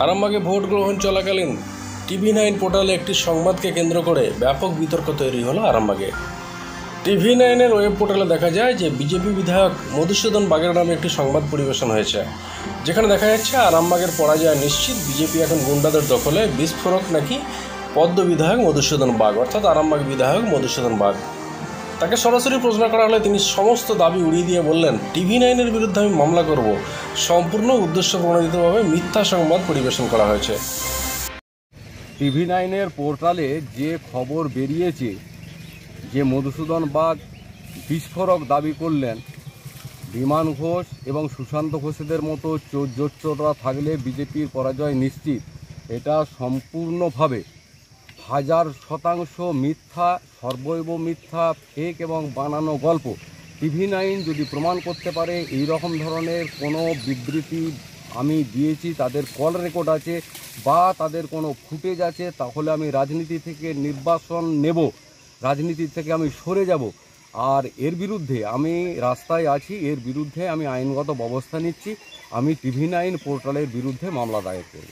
আরামবাগে ভোট গ্রহণ চলাকালীন TV9 পোর্টালে একটি সংবাদকে কেন্দ্র করে ব্যাপক বিতর্ক তৈরি হলো আরামবাগে। TV9-এর ওয়েব পোর্টালে দেখা যায় যে বিজেপি বিধায়ক মধুসূদন বাগের নামে একটি সংবাদ পরিবেশন হয়েছে, যেখানে দেখা যাচ্ছে আরামবাগের পরাজয় নিশ্চিত, বিজেপি এখন গুন্ডাদের দখলে, বিস্ফোরক নাকি পদ্ম বিধায়ক মধুসূদন বাগ, অর্থাৎ আরামবাগ বিধায়ক মধুসূদন বাগ। তাকে সরাসরি প্রশ্ন করা হলে তিনি সমস্ত দাবি উড়িয়ে দিয়ে বললেন, TV9-এর বিরুদ্ধে আমি মামলা করব। সম্পূর্ণ উদ্দেশ্য প্রণোদিতভাবে মিথ্যা সংবাদ পরিবেশন করা হয়েছে। TV9-এর পোর্টালে যে খবর বেরিয়েছে যে মধুসূদন বাগ বিস্ফোরক দাবি করলেন, বিমান ঘোষ এবং সুশান্ত ঘোষেদের মতো জোচ্চোররা থাকলে বিজেপির পরাজয় নিশ্চিত, এটা সম্পূর্ণভাবে 1000% মিথ্যা, সর্বৈব মিথ্যা, ফেক এবং বানানো গল্প। TV9 যদি প্রমাণ করতে পারে এই রকম ধরনের কোনো বিবৃতি আমি দিয়েছি, তাদের কল রেকর্ড আছে বা তাদের কোনো ফুটেজ আছে, তাহলে আমি রাজনীতি থেকে নির্বাসন নেব, রাজনীতি থেকে আমি সরে যাব। আর এর বিরুদ্ধে আমি রাস্তায় আছি, এর বিরুদ্ধে আমি আইনগত ব্যবস্থা নিচ্ছি। আমি TV9 পোর্টালের বিরুদ্ধে মামলা দায়ের করব।